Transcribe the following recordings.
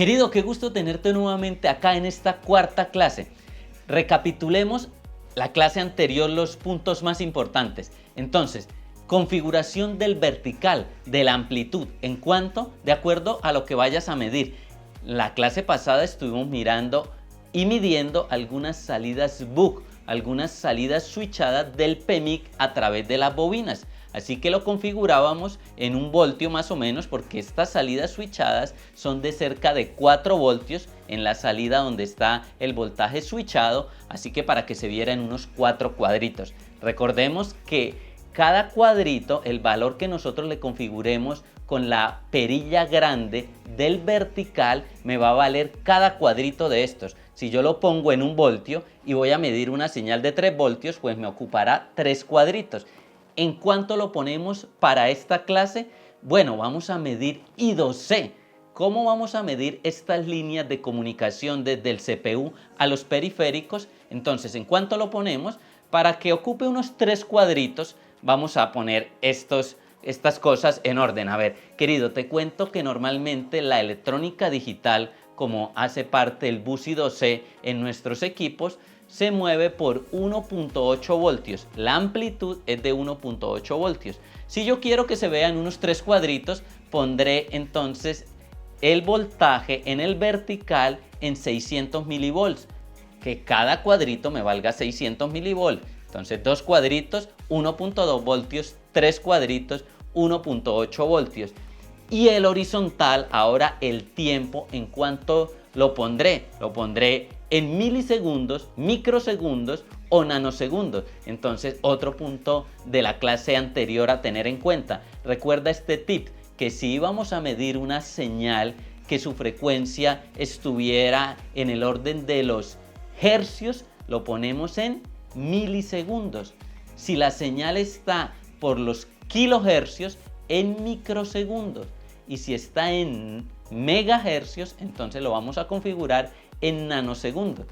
Querido, qué gusto tenerte nuevamente acá en esta cuarta clase. Recapitulemos la clase anterior, los puntos más importantes. Entonces, configuración del vertical, de la amplitud, en cuanto, de acuerdo a lo que vayas a medir. La clase pasada estuvimos mirando y midiendo algunas salidas buck, algunas salidas switchadas del PMIC a través de las bobinas. Así que lo configurábamos en 1 voltio más o menos, porque estas salidas switchadas son de cerca de 4 voltios en la salida donde está el voltaje switchado, así que para que se viera en unos 4 cuadritos. Recordemos que cada cuadrito, el valor que nosotros le configuremos con la perilla grande del vertical, me va a valer cada cuadrito de estos. Si yo lo pongo en 1 voltio y voy a medir una señal de 3 voltios, pues me ocupará 3 cuadritos. ¿En cuánto lo ponemos para esta clase? Bueno, vamos a medir I2C. ¿Cómo vamos a medir estas líneas de comunicación desde el CPU a los periféricos? Entonces, ¿en cuánto lo ponemos? Para que ocupe unos 3 cuadritos, vamos a poner estas cosas en orden. A ver, querido, te cuento que normalmente la electrónica digital, como hace parte del bus I2C en nuestros equipos, se mueve por 1.8 voltios. La amplitud es de 1.8 voltios. Si yo quiero que se vean unos 3 cuadritos, pondré entonces el voltaje en el vertical en 600 milivolts. Que cada cuadrito me valga 600 milivolts. Entonces 2 cuadritos, 1.2 voltios, 3 cuadritos, 1.8 voltios. Y el horizontal, ahora el tiempo, ¿en cuánto lo pondré? Lo pondré en milisegundos, microsegundos o nanosegundos. Entonces, otro punto de la clase anterior a tener en cuenta. Recuerda este tip, que si íbamos a medir una señal que su frecuencia estuviera en el orden de los hercios, lo ponemos en milisegundos. Si la señal está por los kilohercios, en microsegundos. Y si está en megahercios, entonces lo vamos a configurar en nanosegundos.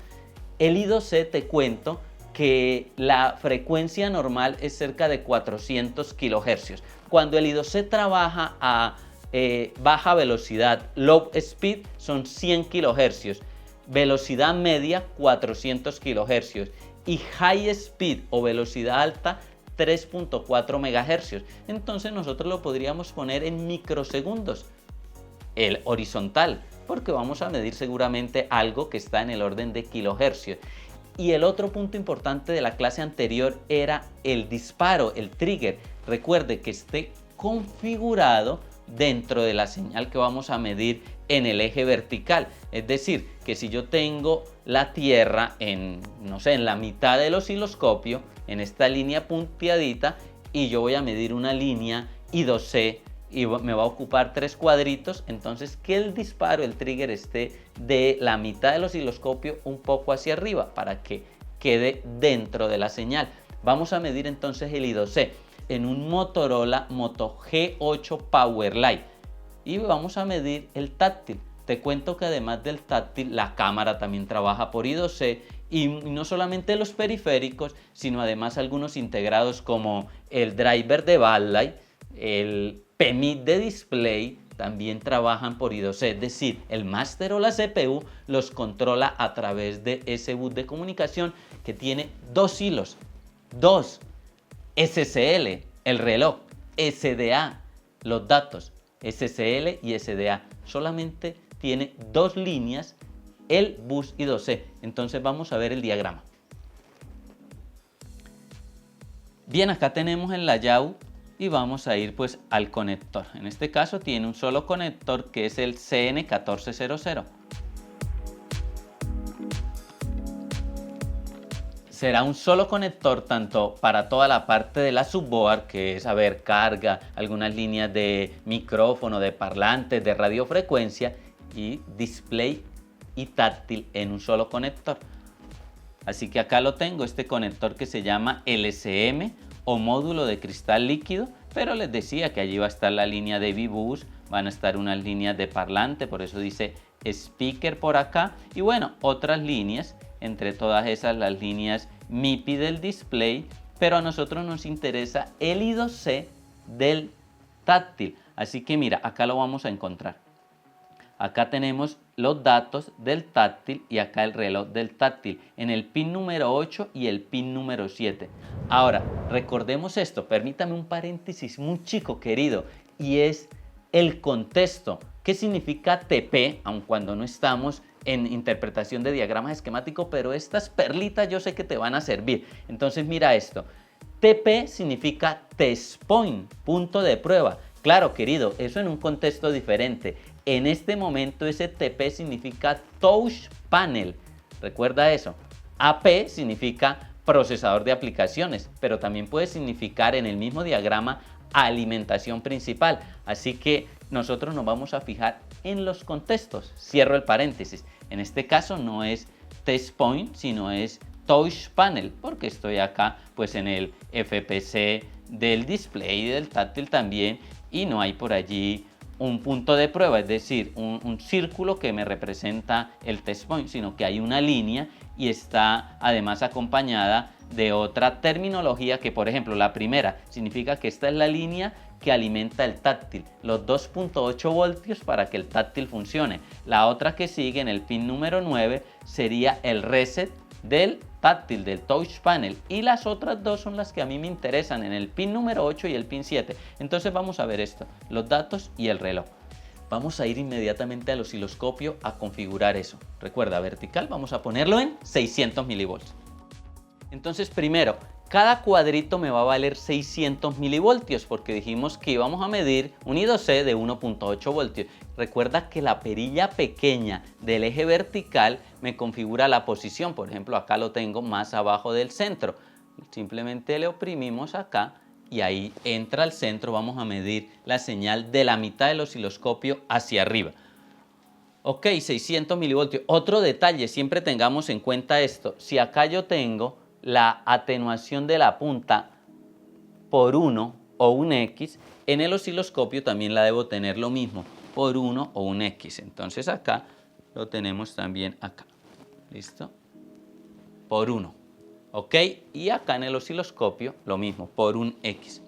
El I2C, te cuento que la frecuencia normal es cerca de 400 kilohercios. Cuando el I2C trabaja a baja velocidad, low speed, son 100 kilohercios, velocidad media 400 kilohercios y high speed o velocidad alta 3.4 megahercios. Entonces nosotros lo podríamos poner en microsegundos, el horizontal, porque vamos a medir seguramente algo que está en el orden de kilohercios. Y el otro punto importante de la clase anterior era el disparo, el trigger. Recuerde que esté configurado dentro de la señal que vamos a medir en el eje vertical. Es decir, que si yo tengo la Tierra en, no sé, en la mitad del osciloscopio, en esta línea punteadita, y yo voy a medir una línea I2C y me va a ocupar 3 cuadritos, entonces que el disparo, el trigger, esté de la mitad del osciloscopio un poco hacia arriba para que quede dentro de la señal. Vamos a medir entonces el I2C en un Motorola Moto G8 Powerlight y vamos a medir el táctil. Te cuento que además del táctil, la cámara también trabaja por I2C, y no solamente los periféricos, sino además algunos integrados como el driver de backlight, el PMIC de display, también trabajan por I2C. Es decir, el máster o la CPU los controla a través de ese bus de comunicación que tiene 2 hilos, 2 SSL, el reloj, SDA, los datos, SSL y SDA. Solamente tiene 2 líneas el bus I2C. Entonces vamos a ver el diagrama. Bien, acá tenemos el layout y vamos a ir pues al conector. En este caso tiene un solo conector, que es el CN1400. Será un solo conector tanto para toda la parte de la subboard, que es, a ver, carga, algunas líneas de micrófono, de parlantes, de radiofrecuencia, y display y táctil en un solo conector. Así que acá lo tengo, este conector que se llama LCM o módulo de cristal líquido, pero les decía que allí va a estar la línea de V-Bus, van a estar unas líneas de parlante, por eso dice speaker por acá, y bueno, otras líneas, entre todas esas las líneas MIPI del display, pero a nosotros nos interesa el I2C del táctil. Así que mira, acá lo vamos a encontrar. Acá tenemos los datos del táctil y acá el reloj del táctil en el pin número 8 y el pin número 7. Ahora, recordemos esto, permítame un paréntesis muy chico, querido, y es el contexto. ¿Qué significa TP? Aun cuando no estamos en interpretación de diagramas esquemáticos, pero estas perlitas yo sé que te van a servir. Entonces mira esto, TP significa test point, punto de prueba. Claro, querido, eso en un contexto diferente. En este momento ese TP significa touch panel, recuerda eso. AP significa procesador de aplicaciones, pero también puede significar en el mismo diagrama alimentación principal. Así que nosotros nos vamos a fijar en los contextos. Cierro el paréntesis. En este caso no es test point, sino es touch panel, porque estoy acá pues en el FPC del display y del táctil también, y no hay por allí un punto de prueba, es decir, un círculo que me representa el test point, sino que hay una línea y está además acompañada de otra terminología que, por ejemplo, la primera significa que esta es la línea que alimenta el táctil, los 2.8 voltios para que el táctil funcione. La otra que sigue en el pin número 9 sería el reset del táctil, del touch panel, y las otras dos son las que a mí me interesan en el pin número 8 y el pin 7. Entonces vamos a ver esto, los datos y el reloj. Vamos a ir inmediatamente al osciloscopio a configurar eso. Recuerda, vertical vamos a ponerlo en 600 milivoltios. Entonces primero, cada cuadrito me va a valer 600 milivoltios porque dijimos que íbamos a medir un I2C de 1.8 voltios. Recuerda que la perilla pequeña del eje vertical me configura la posición. Por ejemplo, acá lo tengo más abajo del centro. Simplemente le oprimimos acá y ahí entra al centro. Vamos a medir la señal de la mitad del osciloscopio hacia arriba. Ok, 600 milivoltios. Otro detalle, siempre tengamos en cuenta esto. Si acá yo tengo la atenuación de la punta por 1 o un X, en el osciloscopio también la debo tener lo mismo, por 1 o un X. Entonces acá lo tenemos también acá. ¿Listo? Por 1. ¿Ok? Y acá en el osciloscopio lo mismo, por un X.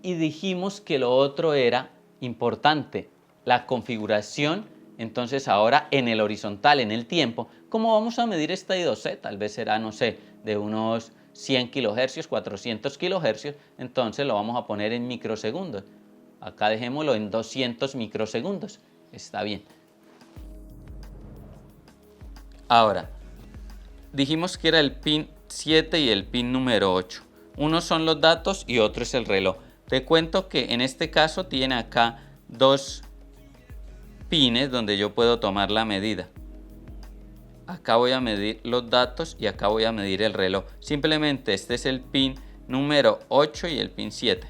Y dijimos que lo otro era importante, la configuración. Entonces ahora en el horizontal, en el tiempo, ¿cómo vamos a medir esta I2C? Tal vez será, no sé, de unos 100 kHz, 400 kHz, entonces lo vamos a poner en microsegundos. Acá dejémoslo en 200 microsegundos, está bien. Ahora, dijimos que era el pin 7 y el pin número 8. Unos son los datos y otro es el reloj. Te cuento que en este caso tiene acá dos pines donde yo puedo tomar la medida. Acá voy a medir los datos y acá voy a medir el reloj. Simplemente este es el pin número 8 y el pin 7.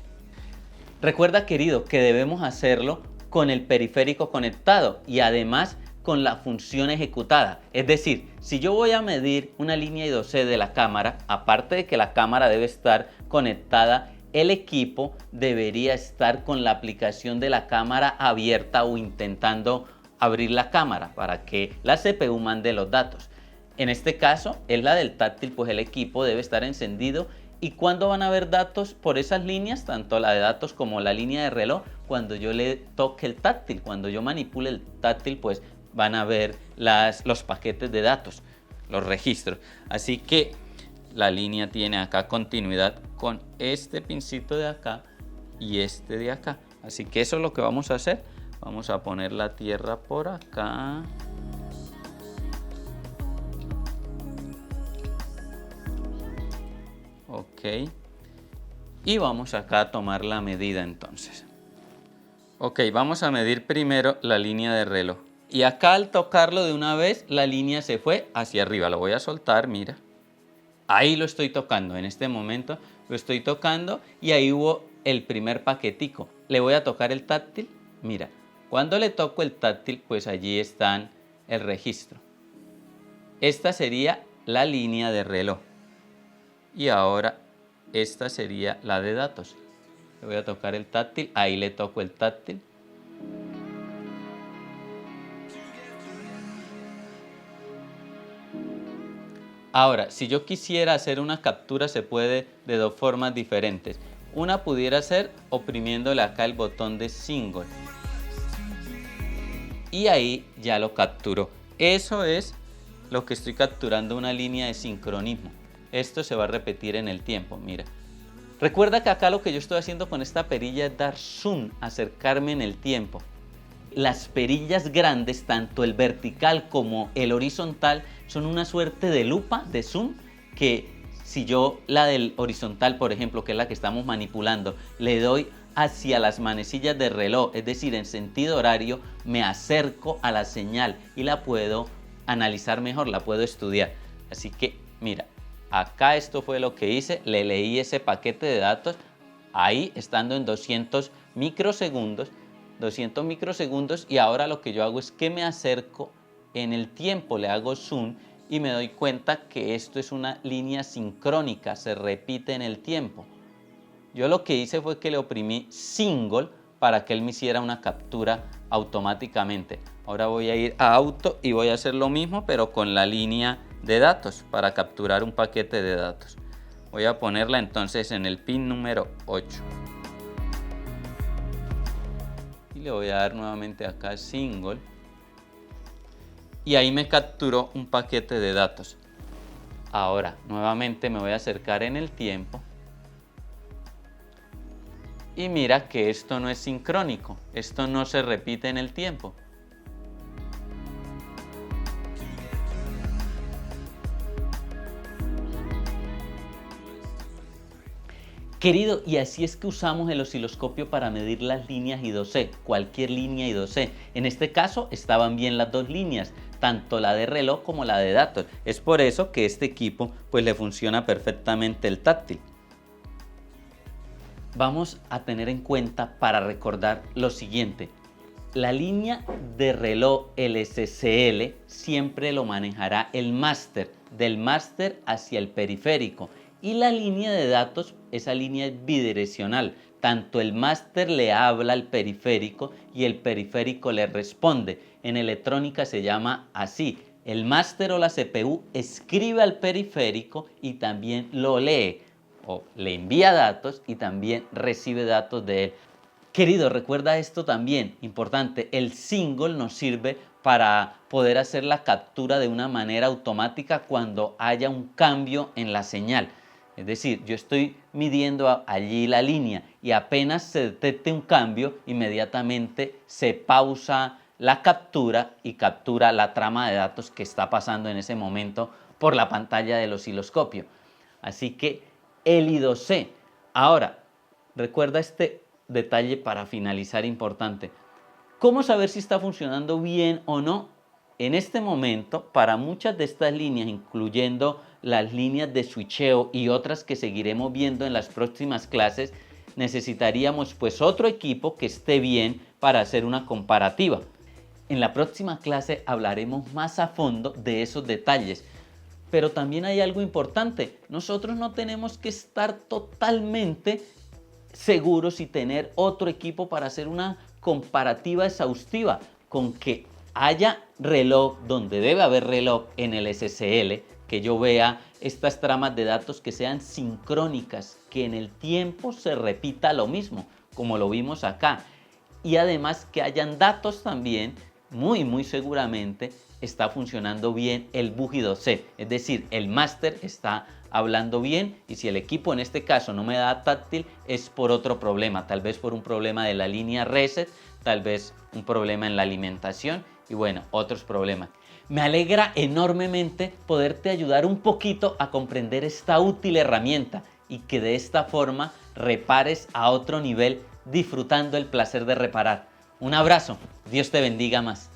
Recuerda, querido, que debemos hacerlo con el periférico conectado y además con la función ejecutada. Es decir, si yo voy a medir una línea I2C de la cámara, aparte de que la cámara debe estar conectada, el equipo debería estar con la aplicación de la cámara abierta o intentando abrir la cámara para que la CPU mande los datos. En este caso es la del táctil, pues el equipo debe estar encendido. ¿Y cuándo van a haber datos por esas líneas? Tanto la de datos como la línea de reloj. Cuando yo le toque el táctil, cuando yo manipule el táctil, pues van a ver los paquetes de datos, los registros. Así que la línea tiene acá continuidad con este pincito de acá y este de acá. Así que eso es lo que vamos a hacer. Vamos a poner la tierra por acá. Ok. Y vamos acá a tomar la medida entonces. Ok, vamos a medir primero la línea de reloj. Y acá al tocarlo de una vez, la línea se fue hacia arriba. Lo voy a soltar, mira. Ahí lo estoy tocando, en este momento lo estoy tocando y ahí hubo el primer paquetico. Le voy a tocar el táctil, mira. Cuando le toco el táctil, pues allí está el registro. Esta sería la línea de reloj. Y ahora esta sería la de datos. Le voy a tocar el táctil, ahí le toco el táctil. Ahora, si yo quisiera hacer una captura, se puede de dos formas diferentes. Una pudiera ser oprimiéndole acá el botón de single. y ahí ya lo capturo. Eso es lo que estoy capturando, una línea de sincronismo. Esto se va a repetir en el tiempo, mira. Recuerda que acá lo que yo estoy haciendo con esta perilla es dar zoom, acercarme en el tiempo. Las perillas grandes, tanto el vertical como el horizontal, son una suerte de lupa, de zoom, que si yo la del horizontal, por ejemplo, que es la que estamos manipulando, le doy hacia las manecillas del reloj, es decir, en sentido horario, me acerco a la señal y la puedo analizar mejor, la puedo estudiar. Así que mira, acá esto fue lo que hice, le leí ese paquete de datos, ahí estando en 200 microsegundos, y ahora lo que yo hago es que me acerco en el tiempo, le hago zoom y me doy cuenta que esto es una línea sincrónica, se repite en el tiempo. Yo lo que hice fue que le oprimí single para que él me hiciera una captura automáticamente. Ahora voy a ir a auto y voy a hacer lo mismo, pero con la línea de datos para capturar un paquete de datos. Voy a ponerla entonces en el pin número 8. Y le voy a dar nuevamente acá single. Y ahí me capturó un paquete de datos. Ahora nuevamente me voy a acercar en el tiempo. Y mira que esto no es sincrónico, esto no se repite en el tiempo. Querido, y así es que usamos el osciloscopio para medir las líneas I2C, cualquier línea I2C. En este caso estaban bien las dos líneas, tanto la de reloj como la de datos. Es por eso que este equipo pues le funciona perfectamente el táctil. Vamos a tener en cuenta para recordar lo siguiente. La línea de reloj LSCL siempre lo manejará el máster, del máster hacia el periférico. Y la línea de datos, esa línea es bidireccional. Tanto el máster le habla al periférico y el periférico le responde. En electrónica se llama así. El máster o la CPU escribe al periférico y también lo lee, o le envía datos y también recibe datos de él. Querido, recuerda esto también, importante, el single nos sirve para poder hacer la captura de una manera automática cuando haya un cambio en la señal. Es decir, yo estoy midiendo allí la línea y apenas se detecte un cambio, inmediatamente se pausa la captura y captura la trama de datos que está pasando en ese momento por la pantalla del osciloscopio. Así que el I2C. Ahora, recuerda este detalle para finalizar importante. ¿Cómo saber si está funcionando bien o no? En este momento, para muchas de estas líneas, incluyendo las líneas de switcheo y otras que seguiremos viendo en las próximas clases, necesitaríamos pues otro equipo que esté bien para hacer una comparativa. En la próxima clase hablaremos más a fondo de esos detalles. Pero también hay algo importante, nosotros no tenemos que estar totalmente seguros y tener otro equipo para hacer una comparativa exhaustiva. Con que haya reloj donde debe haber reloj en el SSL, que yo vea estas tramas de datos que sean sincrónicas, que en el tiempo se repita lo mismo, como lo vimos acá. Y además que hayan datos también, muy seguramente, está funcionando bien el bus I2C, es decir, el máster está hablando bien y si el equipo en este caso no me da táctil es por otro problema, tal vez por un problema de la línea reset, tal vez un problema en la alimentación y bueno, otros problemas. Me alegra enormemente poderte ayudar un poquito a comprender esta útil herramienta y que de esta forma repares a otro nivel disfrutando el placer de reparar. Un abrazo, Dios te bendiga más.